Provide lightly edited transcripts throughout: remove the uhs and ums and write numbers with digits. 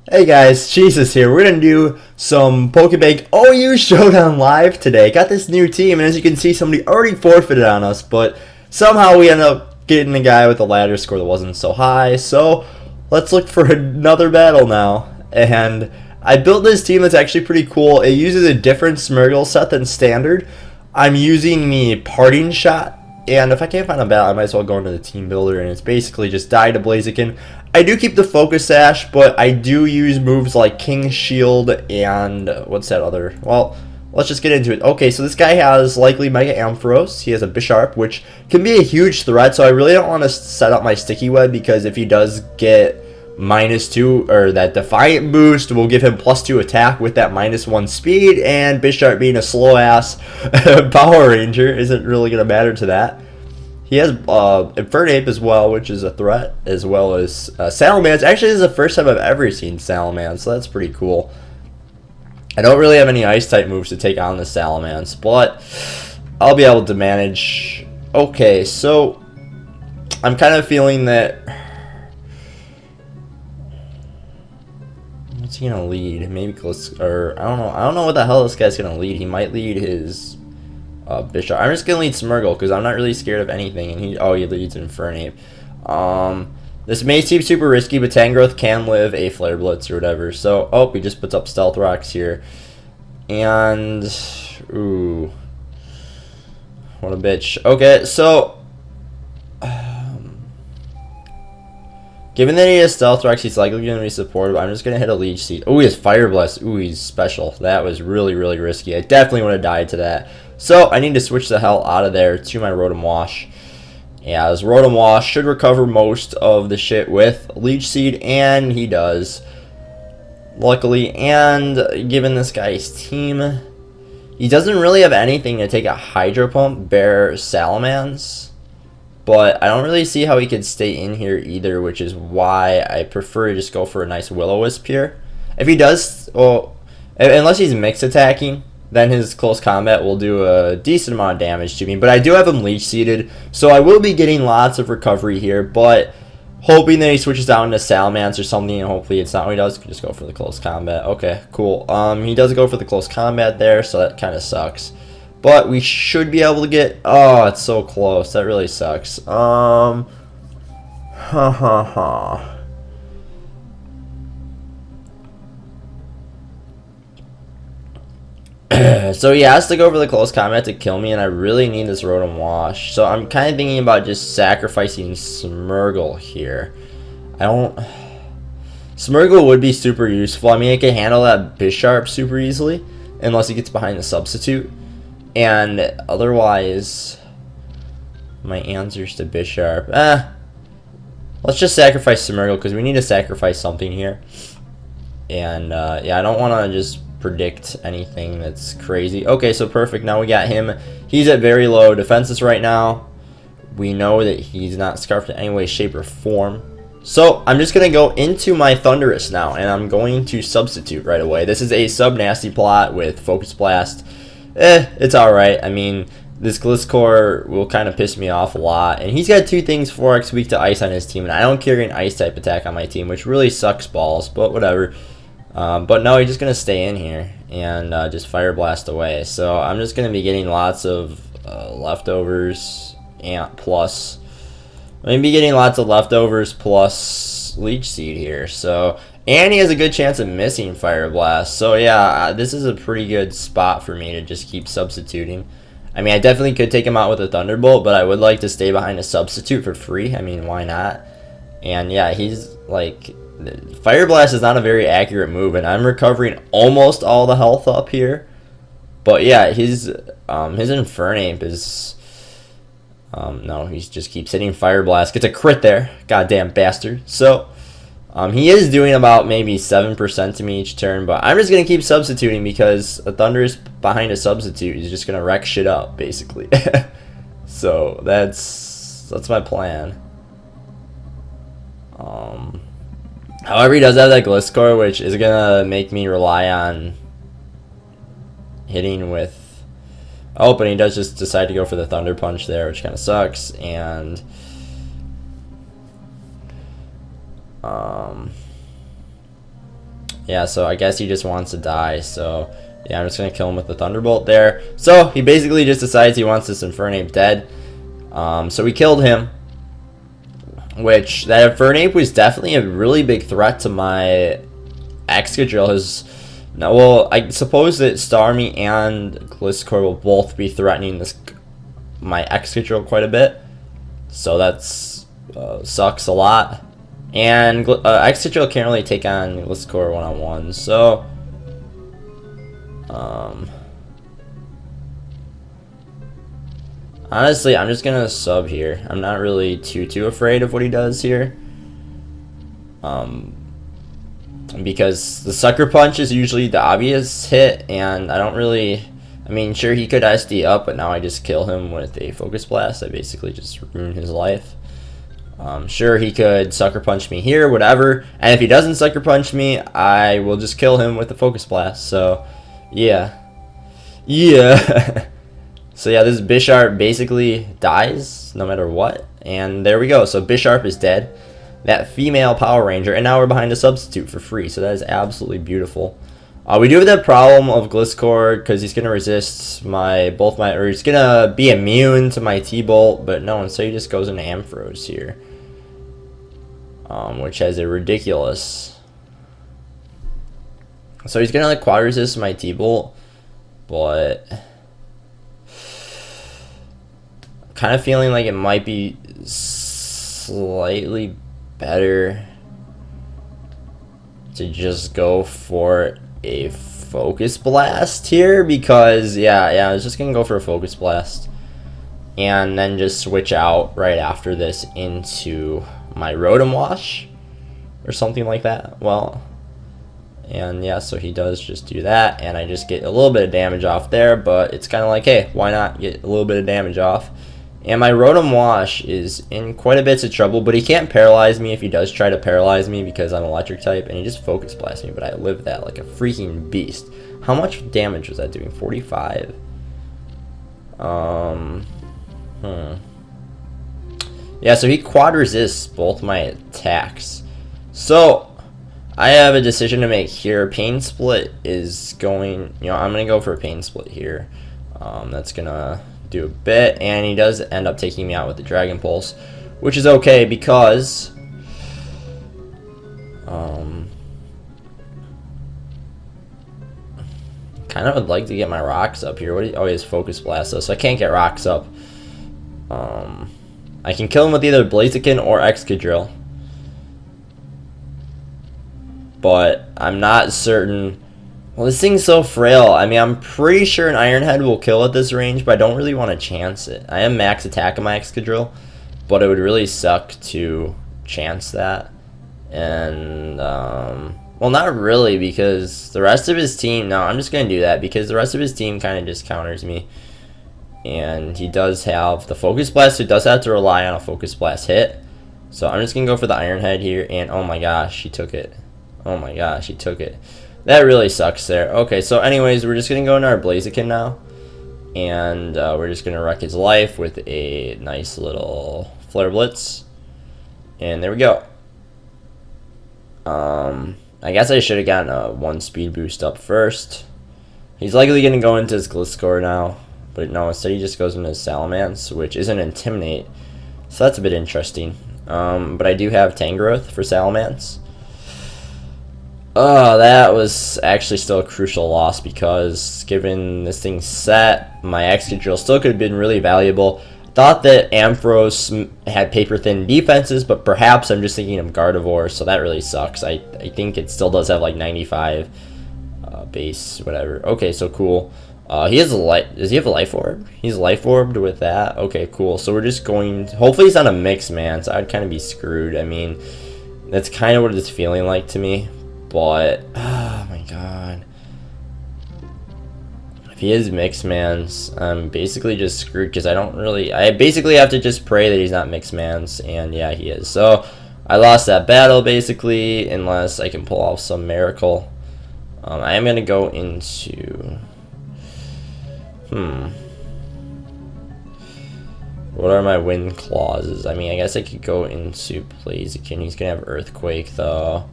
Hey guys, Jesus here. We're gonna do some Pokebag OU Showdown live today. Got this new team, and as you can see, somebody already forfeited on us, but somehow we end up getting a guy with a ladder score that wasn't so high. So let's look for another battle now. And I built this team that's actually pretty cool. It uses a different Smeargle set than standard. I'm using the Parting Shot, and if I can't find a battle, I might as well go into the team builder, and it's basically just die to Blaziken. I do keep the Focus Sash, but I do use moves like King Shield and what's that other? Well, let's just get into it. Okay, so this guy has likely Mega Ampharos. He has a Bisharp, which can be a huge threat, so I really don't want to set up my Sticky Web, because if he does get -2 or that Defiant boost, will give him +2 attack with that -1 speed, and Bisharp being a slow ass Power Ranger isn't really going to matter to that. He has Infernape as well, which is a threat, as well as Salamence. Actually, this is the first time I've ever seen Salamence, so that's pretty cool. I don't really have any Ice-type moves to take on the Salamence, but I'll be able to manage. Okay, so I'm kind of feeling that... What's he gonna lead? Maybe close, or I don't know. I don't know what the hell this guy's gonna lead. He might lead his Bisharp. I'm just gonna lead Smeargle because I'm not really scared of anything. And he leads Infernape. This may seem super risky, but Tangrowth can live a Flare Blitz or whatever. So he just puts up Stealth Rocks here, and ooh, what a bitch. Okay, so. Given that he has Stealth Rocks, he's likely going to be supported. I'm just going to hit a Leech Seed. Oh, he has Fire Blast. Ooh, he's special. That was really, really risky. I definitely would have died to that. So, I need to switch the hell out of there to my Rotom Wash. Yeah, this Rotom Wash should recover most of the shit with Leech Seed, and he does. Luckily, and given this guy's team, he doesn't really have anything to take a Hydro Pump, Bear, Salamence. But I don't really see how he could stay in here either, which is why I prefer to just go for a nice Will-O-Wisp here. If he does, well, unless he's mixed attacking, then his close combat will do a decent amount of damage to me. But I do have him Leech Seeded, so I will be getting lots of recovery here, but hoping that he switches down to Salamence or something, and hopefully it's not what he does. Just go for the close combat. Okay, cool. He does go for the close combat there, so that kind of sucks. But we should be able to get... Oh, it's so close. That really sucks. So he has to go for the close combat to kill me, and I really need this Rotom Wash. So I'm kind of thinking about just sacrificing Smeargle here. Smeargle would be super useful. I mean, it can handle that Bisharp super easily, unless he gets behind the Substitute. And otherwise, my answers to Bisharp. Let's just sacrifice Smeargle because we need to sacrifice something here. And yeah, I don't want to just predict anything that's crazy. Okay, so perfect. Now we got him. He's at very low defenses right now. We know that he's not scarfed in any way, shape, or form. So I'm just going to go into my Thundurus now, and I'm going to substitute right away. This is a sub-nasty plot with Focus Blast. It's alright. I mean, this Gliscor will kind of piss me off a lot. And he's got 2 things 4x weak to Ice on his team. And I don't carry an Ice-type attack on my team, which really sucks balls. But whatever. But no, he's just going to stay in here and just Fire Blast away. So I'm just going to be getting lots of leftovers and plus... I'm going to be getting lots of leftovers plus Leech Seed here. So... And he has a good chance of missing Fire Blast. So yeah, this is a pretty good spot for me to just keep substituting. I mean, I definitely could take him out with a Thunderbolt, but I would like to stay behind a substitute for free. I mean, why not? And yeah, he's like... Fire Blast is not a very accurate move, and I'm recovering almost all the health up here. But yeah, his Infernape is... no, he just keeps hitting Fire Blast. Gets a crit there. Goddamn bastard. So... he is doing about maybe 7% to me each turn, but I'm just going to keep substituting because a Thundurus behind a substitute is just going to wreck shit up, basically. So that's my plan. However, he does have that Gliscor, which is going to make me rely on hitting with... Oh, but he does just decide to go for the Thunder Punch there, which kind of sucks, and... Yeah, so I guess he just wants to die, so yeah, I'm just gonna kill him with the Thunderbolt there. So he basically just decides he wants this Infernape dead. So we killed him, which that Infernape was definitely a really big threat to my Excadrill. No, well, I suppose that Starmie and Gliscor will both be threatening my Excadrill quite a bit, so that's sucks a lot. And Excadrill can't really take on Gliscor one-on-one, so honestly, I'm just gonna sub here. I'm not really too afraid of what he does here, because the Sucker Punch is usually the obvious hit, and I don't really. I mean, sure, he could SD up, but now I just kill him with a Focus Blast. I basically just ruin his life. Sure, he could Sucker Punch me here, whatever. And if he doesn't Sucker Punch me, I will just kill him with the Focus Blast. So, yeah. Yeah. So, yeah, this Bisharp basically dies no matter what. And there we go. So, Bisharp is dead. That female Power Ranger. And now we're behind a substitute for free. So, that is absolutely beautiful. We do have that problem of Gliscor because he's going to resist or he's going to be immune to my T-Bolt, but no, instead he just goes into Ampharos here, which has a ridiculous. So he's going to like quad resist my T-Bolt, but I'm kind of feeling like it might be slightly better to just go for a Focus Blast here, because yeah, I was just gonna go for a Focus Blast and then just switch out right after this into my Rotom Wash or something like that. Well, and yeah, so he does just do that, and I just get a little bit of damage off there, but it's kind of like, hey, why not get a little bit of damage off? And my Rotom Wash is in quite a bit of trouble, but he can't paralyze me if he does try to paralyze me because I'm electric type, and he just Focus Blasts me, but I live that like a freaking beast. How much damage was that doing? 45? Yeah, so he quad resists both my attacks. So, I have a decision to make here. Pain Split is going, I'm going to go for a Pain Split here. That's going to do a bit, and he does end up taking me out with the Dragon Pulse, which is okay because kind of would like to get my rocks up here. Oh, he has Focus Blast though, so I can't get rocks up. I can kill him with either Blaziken or Excadrill, but I'm not certain. Well, this thing's so frail. I mean, I'm pretty sure an Iron Head will kill at this range, but I don't really want to chance it. I am max attack on my Excadrill, but it would really suck to chance that. And, well, not really, because the rest of his team... No, I'm just going to do that, because the rest of his team kind of just counters me. And he does have the Focus Blast, so he does have to rely on a Focus Blast hit. So I'm just going to go for the Iron Head here, and oh my gosh, he took it. Oh my gosh, he took it. That really sucks there. Okay, so anyways, we're just going to go into our Blaziken now. And we're just going to wreck his life with a nice little Flare Blitz. And there we go. I guess I should have gotten a 1 speed boost up first. He's likely going to go into his Gliscor now. But no, instead he just goes into his Salamence, which isn't Intimidate. So that's a bit interesting. But I do have Tangrowth for Salamence. Oh, that was actually still a crucial loss, because given this thing's set, my Excadrill still could have been really valuable. Thought that Ampharos had paper-thin defenses, but perhaps I'm just thinking of Gardevoir, so that really sucks. I think it still does have like 95 base, whatever. Okay, so cool. He has a light. Does he have a Life Orb? He's Life Orbed with that. Okay, cool. So we're just going. Hopefully he's not a mix man, so I'd kind of be screwed. I mean, that's kind of what it's feeling like to me. But oh my god, if he is mixed mans, I'm basically just screwed, because I basically have to just pray that he's not mixed mans, and yeah, he is. So I lost that battle basically, unless I can pull off some miracle. I am gonna go into what are my win clauses? I mean, I guess I could go into Blaziken. He's gonna have Earthquake though.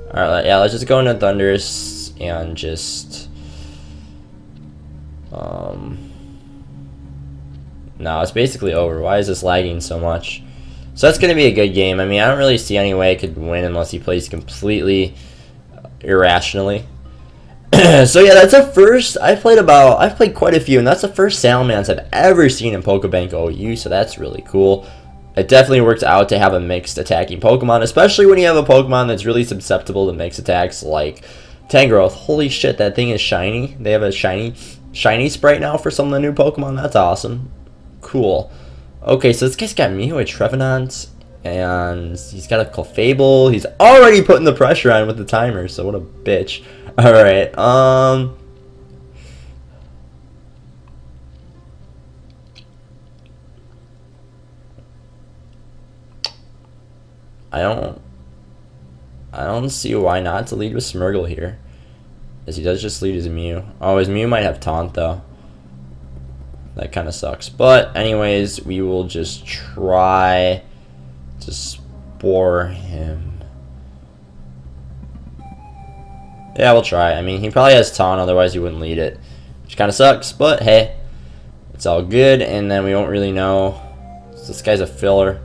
Alright, yeah, let's just go into Thunderous and just... No, it's basically over. Why is this lagging so much? So that's going to be a good game. I mean, I don't really see any way I could win unless he plays completely irrationally. So yeah, that's a first. I've played quite a few, and that's the first Salamence I've ever seen in Pokebank OU, so that's really cool. It definitely works out to have a mixed attacking Pokemon, especially when you have a Pokemon that's really susceptible to mixed attacks like Tangrowth. Holy shit, that thing is shiny. They have a shiny sprite now for some of the new Pokemon. That's awesome. Cool. Okay, so this guy's got Mew, a Trevenant, and he's got a Clefable. He's already putting the pressure on with the timer, so what a bitch. Alright, I don't see why not to lead with Smeargle here, as he does just lead his Mew. Oh, his Mew might have Taunt, though. That kind of sucks. But, anyways, we will just try to Spore him. Yeah, we'll try. I mean, he probably has Taunt, otherwise he wouldn't lead it. Which kind of sucks, but hey. It's all good, and then we won't really know. So this guy's a filler.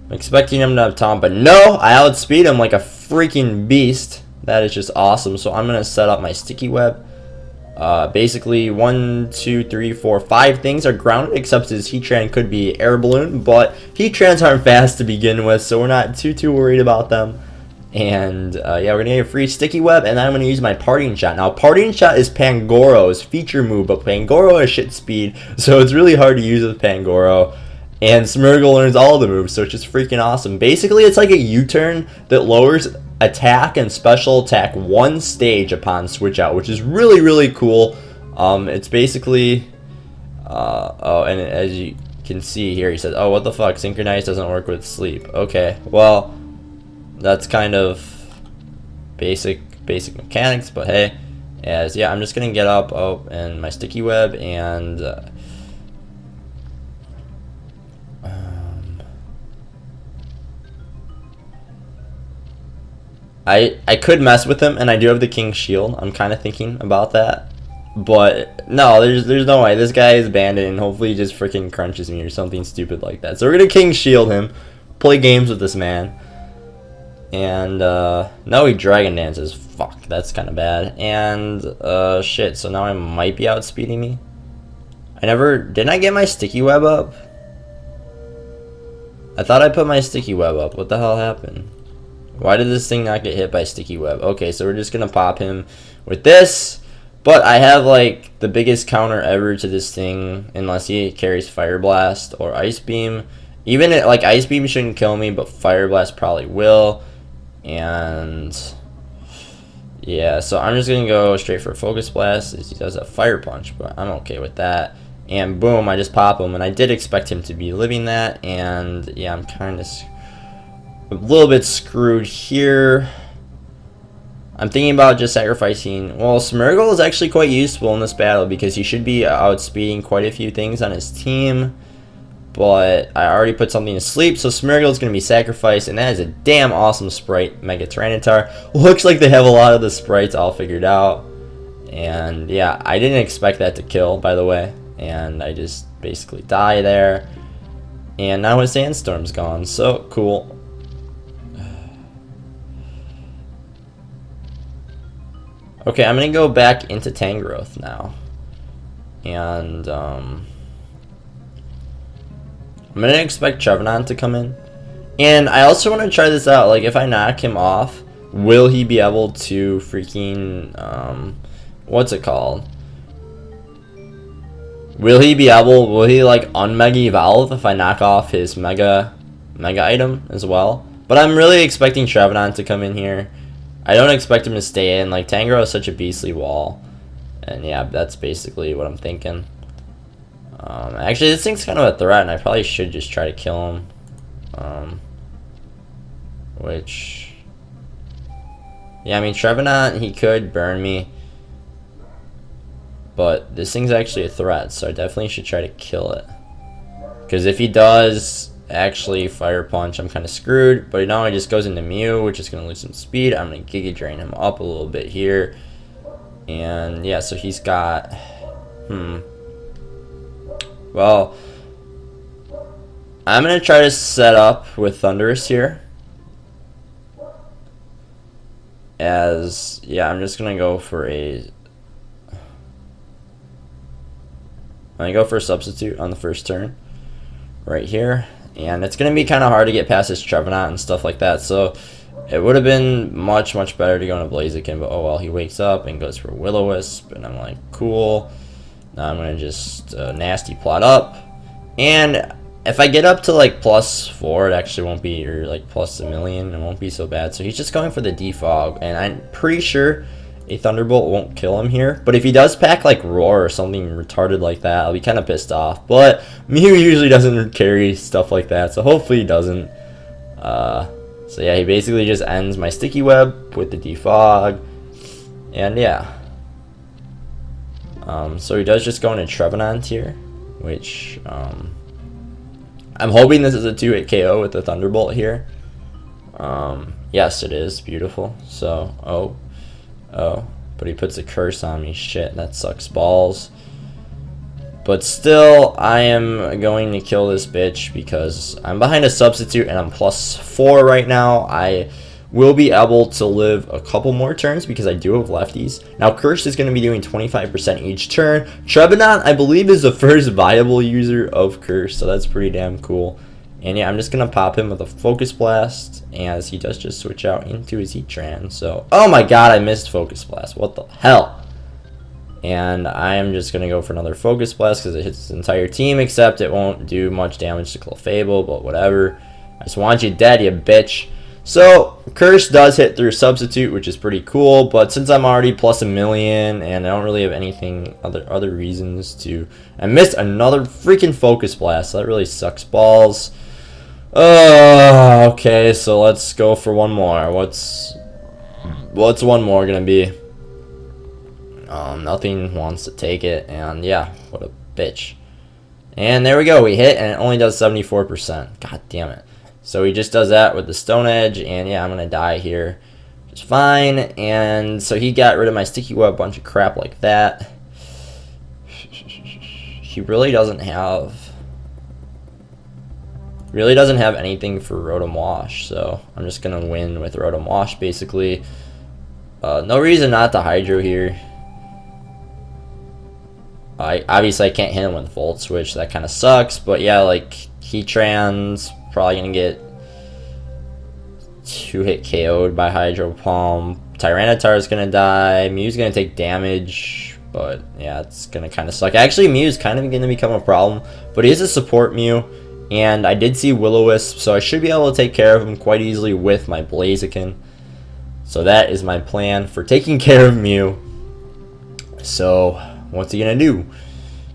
I'm expecting him to have Taunt, but no! I outspeed him like a freaking beast. That is just awesome. So I'm going to set up my Sticky Web. Basically, 1, 2, 3, 4, 5 things are grounded, except his Heatran could be Air Balloon, but Heatrans aren't fast to begin with, so we're not too worried about them. And yeah, we're going to get a free Sticky Web, and then I'm going to use my Parting Shot. Now, Parting Shot is Pangoro's feature move, but Pangoro has shit speed, so it's really hard to use with Pangoro. And Smeargle learns all the moves, so it's just freaking awesome. Basically, it's like a U-turn that lowers attack and special attack one stage upon switch out, which is really cool. It's basically... oh, and as you can see here, he says, oh, what the fuck, Synchronize doesn't work with sleep. Okay, well... That's kind of basic mechanics, but hey, as yeah, I'm just gonna get up, and my Sticky Web, and I could mess with him, and I do have the King's Shield. I'm kind of thinking about that, but no, there's no way. This guy is banded, and hopefully he just freaking crunches me or something stupid like that. So we're gonna King's Shield him, play games with this man. And, no, he Dragon Dances. Fuck, that's kind of bad. And, shit, so now I might be outspeeding me. Didn't I get my Sticky Web up? I thought I put my Sticky Web up. What the hell happened? Why did this thing not get hit by Sticky Web? Okay, so we're just gonna pop him with this. But I have, like, the biggest counter ever to this thing, unless he carries Fire Blast or Ice Beam. Even, like, Ice Beam shouldn't kill me, but Fire Blast probably will. And yeah, so I'm just gonna go straight for Focus Blast, as he does a Fire Punch, but I'm okay with that. And boom, I just pop him, and I did expect him to be living that, and yeah, I'm kind of a little bit screwed here. I'm thinking about just sacrificing. Well, Smeargle is actually quite useful in this battle because he should be outspeeding quite a few things on his team. But I already put something to sleep, so Smeargle is going to be sacrificed, and that is a damn awesome sprite, Mega Tyranitar. Looks like they have a lot of the sprites all figured out. And yeah, I didn't expect that to kill, by the way. And I just basically die there. And now his Sandstorm's gone, so cool. Okay, I'm going to go back into Tangrowth now. And, I'm going to expect Trevenant to come in. And I also want to try this out. Like, if I knock him off, will he be able to freaking, what's it called? Will he like unmega evolve if I knock off his mega item as well? But I'm really expecting Trevenant to come in here. I don't expect him to stay in. Like, Tangrowth is such a beastly wall. And yeah, that's basically what I'm thinking. Actually, this thing's kind of a threat, and I probably should just try to kill him. Which... Yeah, I mean, Trevenant, he could burn me. But this thing's actually a threat, so I definitely should try to kill it. Because if he does, actually Fire Punch, I'm kind of screwed. But now he just goes into Mew, which is going to lose some speed. I'm going to Giga Drain him up a little bit here. And yeah, so he's got... Well, I'm going to try to set up with Thundurus here. As, yeah, I'm just going to go for a... I'm going to go for a substitute on the first turn. Right here. And it's going to be kind of hard to get past his Trevenant and stuff like that. So it would have been much, much better to go into Blaziken. But oh well, he wakes up and goes for Will-O-Wisp. And I'm like, cool. Now I'm going to just nasty plot up. And if I get up to like +4, it actually won't be, or like +1,000,000, it won't be so bad. So he's just going for the defog, and I'm pretty sure a Thunderbolt won't kill him here. But if he does pack like Roar or something retarded like that, I'll be kind of pissed off. But Mew usually doesn't carry stuff like that, so hopefully he doesn't. So yeah, he basically just ends my Sticky Web with the defog, and yeah. So he does just go into Trevenant here, which I'm hoping this is a 2-hit KO with the Thunderbolt here. Yes, it is. Beautiful. So, oh, but he puts a curse on me. Shit, that sucks balls. But still, I am going to kill this bitch because I'm behind a substitute and I'm +4 right now. I will be able to live a couple more turns because I do have lefties. Now, Curse is going to be doing 25% each turn. Trevenant, I believe, is the first viable user of Curse, so that's pretty damn cool. And yeah, I'm just going to pop him with a Focus Blast as he does just switch out into his Heatran. So, oh my god, I missed Focus Blast. What the hell? And I am just going to go for another Focus Blast because it hits his entire team, except it won't do much damage to Clefable, but whatever. I just want you dead, you bitch. So, Curse does hit through Substitute, which is pretty cool, but since I'm already +1,000,000 and I don't really have anything, other reasons to... I missed another freaking Focus Blast, so that really sucks balls. Okay, so let's go for one more. What's one more gonna be? Nothing wants to take it, and yeah, what a bitch. And there we go, we hit, and it only does 74%. God damn it. So he just does that with the Stone Edge, and yeah, I'm going to die here just fine. And so he got rid of my Sticky Web, bunch of crap like that. He really doesn't have anything for Rotom Wash, so I'm just going to win with Rotom Wash, basically. No reason not to Hydro here. Obviously, I can't hit him with Volt Switch, that kind of sucks, but yeah, like, Heatran's probably gonna get 2-hit KO'd by Hydro Pump. Tyranitar's gonna die. Mew's gonna take damage, but yeah, it's gonna kind of suck. Actually, Mew's kind of gonna become a problem, but he is a support Mew, and I did see Will-O-Wisp, so I should be able to take care of him quite easily with my Blaziken. So that is my plan for taking care of Mew. So what's he gonna do?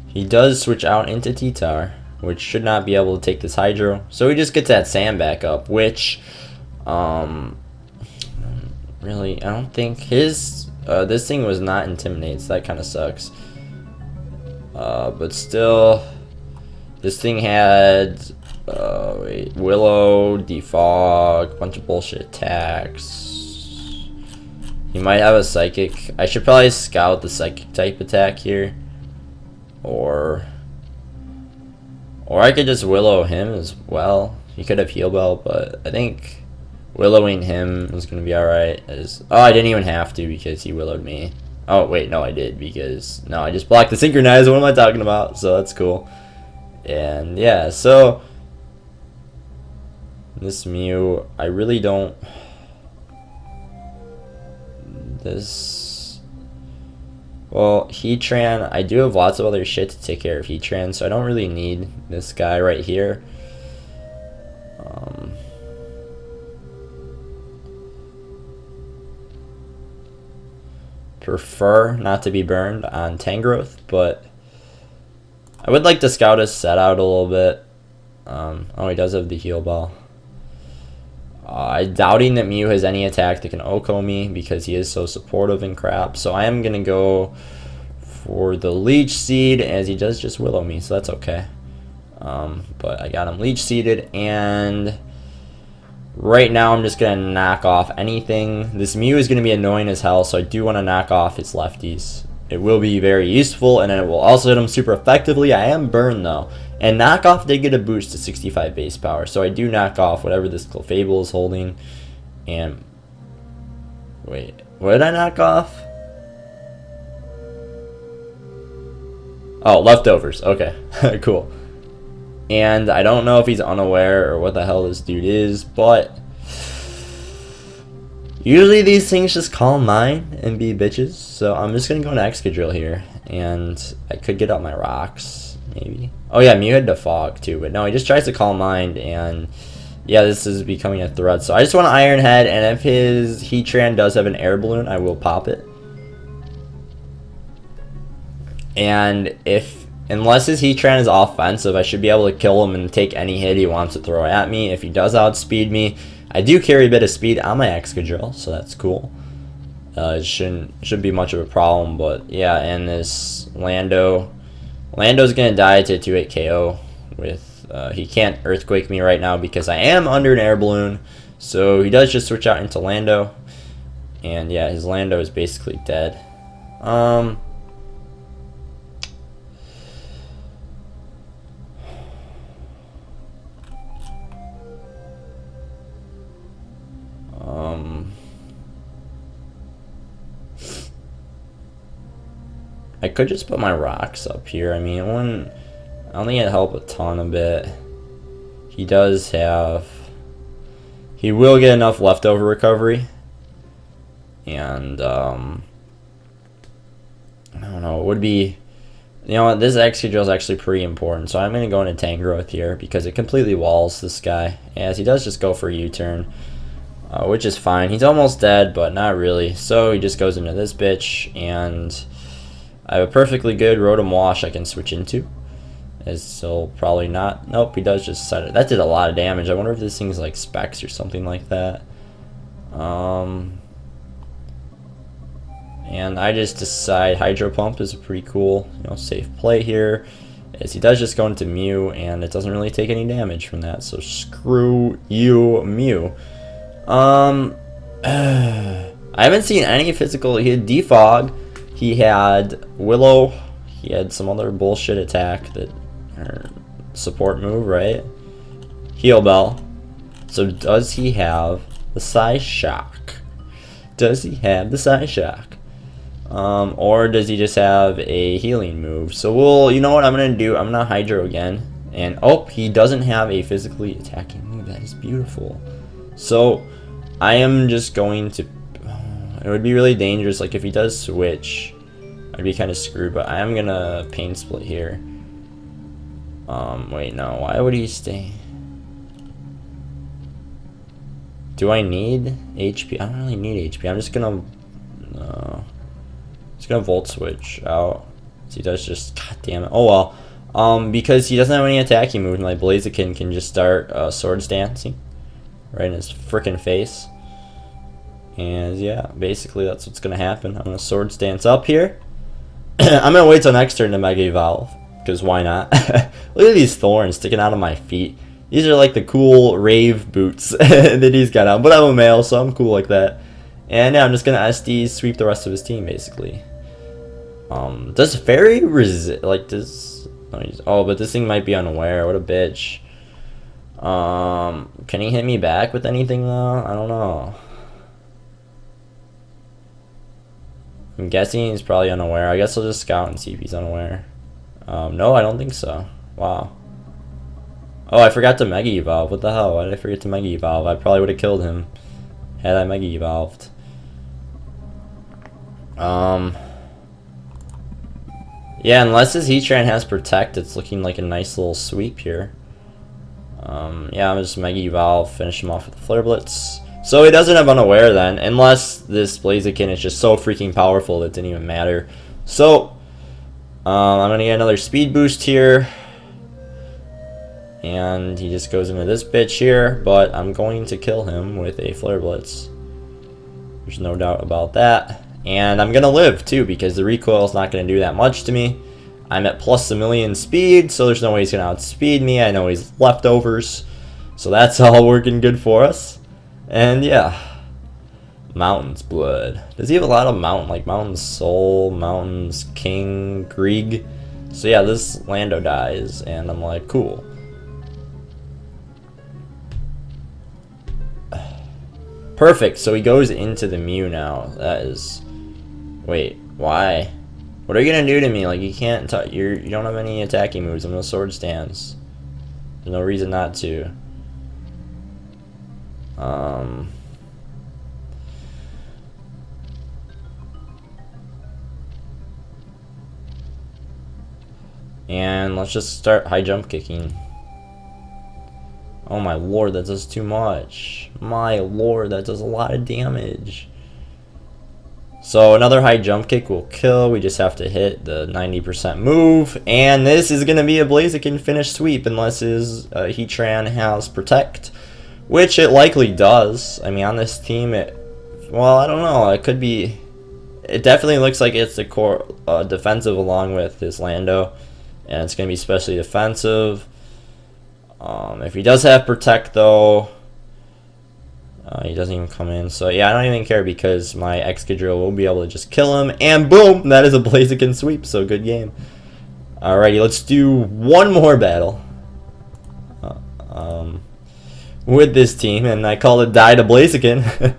He does switch out into T-Tar, which should not be able to take this Hydro. So he just gets that Sand back up, which, really, I don't think his, this thing was not Intimidate, so that kind of sucks. But still, this thing had, Willow, Defog, bunch of bullshit attacks. He might have a Psychic. I should probably scout the Psychic type attack here. Or I could just Willow him as well. He could have Heal Bell, but I think Willowing him is going to be alright. Oh, I didn't even have to because he Willowed me. Oh, wait, no, I did because... No, I just blocked the Synchronize. What am I talking about? So that's cool. And yeah, so... This Mew, I really don't... Well, Heatran, I do have lots of other shit to take care of Heatran, so I don't really need this guy right here. Prefer not to be burned on Tangrowth, but I would like to scout his set out a little bit. Oh, he does have the Heal Ball. I'm doubting that Mew has any attack that can OHKO me because he is so supportive and crap. So I am going to go for the Leech Seed as he does just Willow me, so that's okay. But I got him leech seeded, and right now I'm just going to knock off anything. This Mew is going to be annoying as hell, so I do want to knock off his lefties. It will be very useful, and it will also hit him super effectively. I am burned though. And knockoff did get a boost to 65 base power, so I do knock off whatever this Clefable is holding. And wait, what did I knock off? Oh, leftovers. Okay, cool. And I don't know if he's unaware or what the hell this dude is, but usually these things just call mine and be bitches. So I'm just gonna go into Excadrill here, and I could get out my rocks, maybe. Oh yeah, Mew had Defog too, but no, he just tries to call mine, and yeah, this is becoming a threat. So I just want to Iron Head, and if his Heatran does have an air balloon, I will pop it. And unless his Heatran is offensive, I should be able to kill him and take any hit he wants to throw at me. If he does outspeed me, I do carry a bit of speed on my Excadrill, so that's cool. It shouldn't be much of a problem, but yeah, and this Lando's gonna die to 2-8 KO with he can't Earthquake me right now because I am under an air balloon, so he does just switch out into Lando, and yeah, his Lando is basically dead. I could just put my rocks up here. I mean, I don't think it'd help a ton a bit. He will get enough leftover recovery. And, I don't know, it would be, you know what, this Excadrill is actually pretty important. So I'm going to go into Tangrowth here because it completely walls this guy. As he does just go for a U-turn, which is fine. He's almost dead, but not really. So he just goes into this bitch, and I have a perfectly good Rotom Wash I can switch into. It's still probably not. Nope, he does just set it. That did a lot of damage. I wonder if this thing's like Specs or something like that. And I just decide Hydro Pump is a pretty cool, safe play here. As he does just go into Mew, and it doesn't really take any damage from that. So screw you, Mew. I haven't seen any physical. He had Defog. He had Willow. He had some other bullshit attack that, or support move, right? Heal Bell. So does he have the Psy Shock? Does he have the Psy Shock? Or does he just have a healing move? So you know what I'm gonna do? I'm gonna Hydro again. And oh, he doesn't have a physically attacking move. That is beautiful. So I am just going to. It would be really dangerous. Like if he does switch, I'd be kind of screwed. But I am gonna Pain Split here. Wait, no. Why would he stay? Do I need HP? I don't really need HP. I'm just gonna Volt Switch out. So he does just. God damn it. Oh well. Because he doesn't have any attacking moves, like Blaziken can just start Swords Dancing right in his freaking face. And yeah, basically that's what's gonna happen. I'm gonna Swords Dance up here. I'm gonna wait till next turn to Mega Evolve, because why not? Look at these thorns sticking out of my feet. These are like the cool rave boots that he's got on. But I'm a male, so I'm cool like that. And yeah, I'm just gonna SD sweep the rest of his team basically. Does Fairy resist? Like does? Oh, but this thing might be unaware. What a bitch. Can he hit me back with anything though? I don't know. I'm guessing he's probably unaware. I guess I'll just scout and see if he's unaware. No, I don't think so. Wow. Oh, I forgot to Mega Evolve. What the hell? Why did I forget to Mega Evolve? I probably would have killed him had I Mega Evolved. Yeah, unless his Heatran has Protect, it's looking like a nice little sweep here. Yeah, I'm just Mega Evolve, finish him off with the Flare Blitz. So he doesn't have Unaware then, unless this Blaziken is just so freaking powerful that it didn't even matter. So, I'm going to get another Speed Boost here. And he just goes into this bitch here, but I'm going to kill him with a Flare Blitz. There's no doubt about that. And I'm going to live too, because the recoil is not going to do that much to me. I'm at plus a million speed, so there's no way he's going to outspeed me. I know he's leftovers, so that's all working good for us. And yeah, Mountain's Blood. Does he have a lot of Mountain, like Mountain Soul, Mountain's King, Grieg? So yeah, this Lando dies, and I'm like, cool. Perfect, so he goes into the Mew now. That is... Wait, why? What are you gonna do to me? Like, you can't you don't have any attacking moves. I'm no sword stance. There's no reason not to. And let's just start high jump kicking. Oh my lord, that does too much. My lord, that does a lot of damage. So another high jump kick will kill. We just have to hit the 90% move. And this is going to be a Blaziken finish sweep unless his Heatran has Protect. Which it likely does. I mean, on this team, well, I don't know. It could be... It definitely looks like it's the core defensive along with his Lando. And it's going to be especially defensive. If he does have Protect, though, he doesn't even come in. So, yeah, I don't even care because my Excadrill will be able to just kill him. And boom, that is a Blaziken sweep. So, good game. Alrighty, let's do one more battle with this team. And I call it Die to Blaziken.